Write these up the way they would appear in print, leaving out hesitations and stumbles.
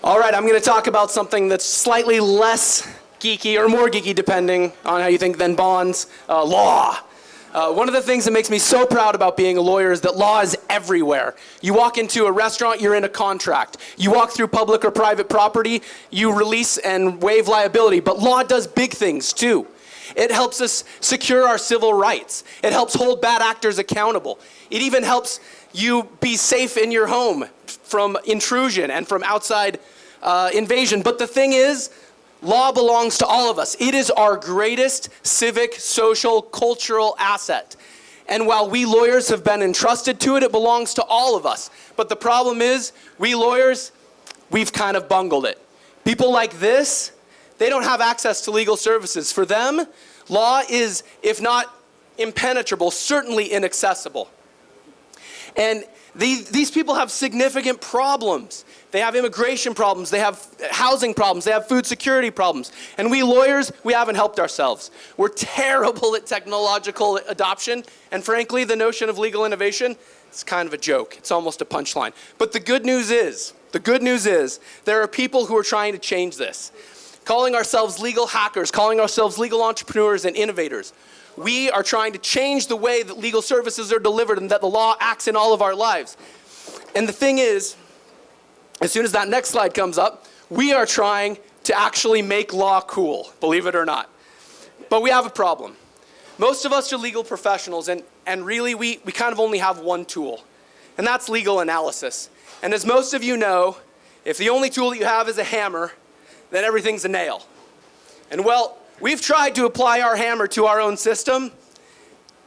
All right, I'm going to talk about something that's slightly less geeky or more geeky, depending on how you think, than bonds, law. One of the things that makes me so proud about being a lawyer is that law is everywhere. You walk into a restaurant, you're in a contract. You walk through public or private property, you release and waive liability. But law does big things too. It helps us secure our civil rights. It helps hold bad actors accountable. It even helps you be safe in your home from intrusion and from outside invasion. But the thing is, law belongs to all of us. It is our greatest civic, social, cultural asset. And while we lawyers have been entrusted to it, it belongs to all of us. But the problem is, we lawyers, we've kind of bungled it. People like this, they don't have access to legal services. For them, law is, if not impenetrable, certainly inaccessible. And these people have significant problems. They have immigration problems, they have housing problems, they have food security problems. And we lawyers, we haven't helped ourselves. We're terrible at technological adoption, and frankly, the notion of legal innovation, it's kind of a joke. It's almost a punchline. But the good news is, there are people who are trying to change this. Calling ourselves legal hackers, calling ourselves legal entrepreneurs and innovators. We are trying to change the way that legal services are delivered and that the law acts in all of our lives. And the thing is, as soon as that next slide comes up, we are trying to actually make law cool, believe it or not. But we have a problem. Most of us are legal professionals, and really we kind of only have one tool, and that's legal analysis. And as most of you know, if the only tool that you have is a hammer, then everything's a nail. And well, we've tried to apply our hammer to our own system,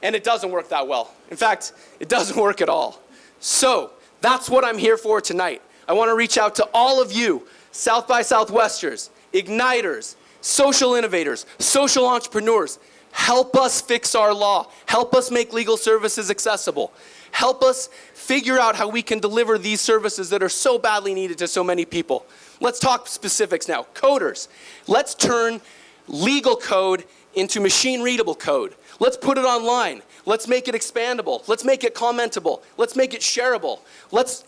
and it doesn't work that well. In fact, it doesn't work at all. So that's what I'm here for tonight. I want to reach out to all of you, South by Southwesters, igniters, social innovators, social entrepreneurs. Help us fix our law. Help us make legal services accessible. Help us figure out how we can deliver these services that are so badly needed to so many people. Let's talk specifics now. Coders. Let's turn legal code into machine-readable code. Let's put it online. Let's make it expandable. Let's make it commentable. Let's make it shareable. Let's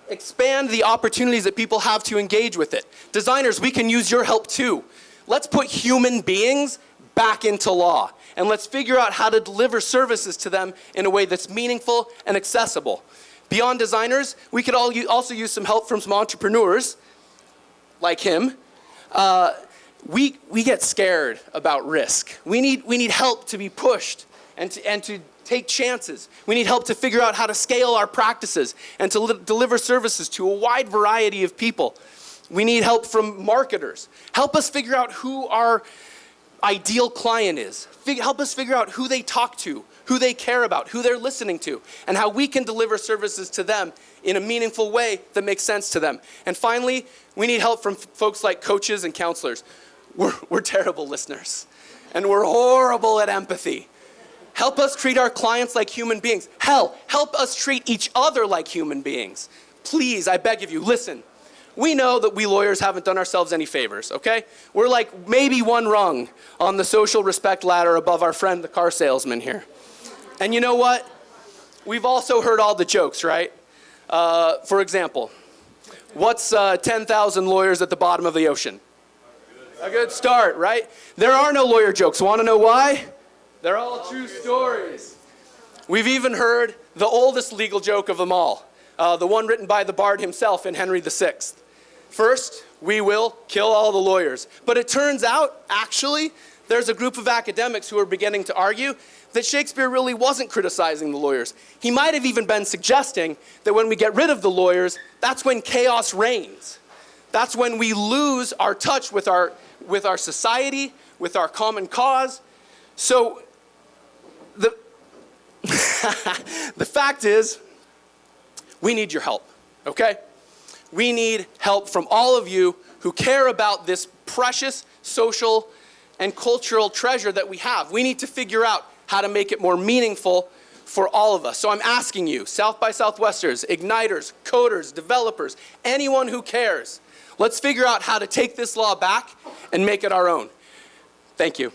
expand the opportunities that people have to engage with it. Designers, we can use your help too. Let's put human beings back into law, and let's figure out how to deliver services to them in a way that's meaningful and accessible. Beyond designers, we could also use some help from some entrepreneurs, like him. We get scared about risk. We need help to be pushed and to take chances. We need help to figure out how to scale our practices and to deliver services to a wide variety of people. We need help from marketers. Help us figure out who our ideal client is. Help us figure out who they talk to, who they care about, who they're listening to, and how we can deliver services to them in a meaningful way that makes sense to them. And finally, we need help from folks like coaches and counselors. We're terrible listeners, and we're horrible at empathy. Help us treat our clients like human beings. Hell, help us treat each other like human beings. Please, I beg of you, listen. We know that we lawyers haven't done ourselves any favors, okay? We're like maybe one rung on the social respect ladder above our friend the car salesman here. And you know what? We've also heard all the jokes, right? For example, what's 10,000 lawyers at the bottom of the ocean? A good start, right? There are no lawyer jokes. Want to know why? They're all true stories. We've even heard the oldest legal joke of them all, the one written by the bard himself in Henry VI. First, we will kill all the lawyers. But it turns out, actually, there's a group of academics who are beginning to argue that Shakespeare really wasn't criticizing the lawyers. He might have even been suggesting that when we get rid of the lawyers, that's when chaos reigns. That's when we lose our touch with our society, with our common cause. So the fact is, we need your help, okay? We need help from all of you who care about this precious social and cultural treasure that we have. We need to figure out how to make it more meaningful for all of us. So I'm asking you, South by Southwesters, igniters, coders, developers, anyone who cares, let's figure out how to take this law back and make it our own. Thank you.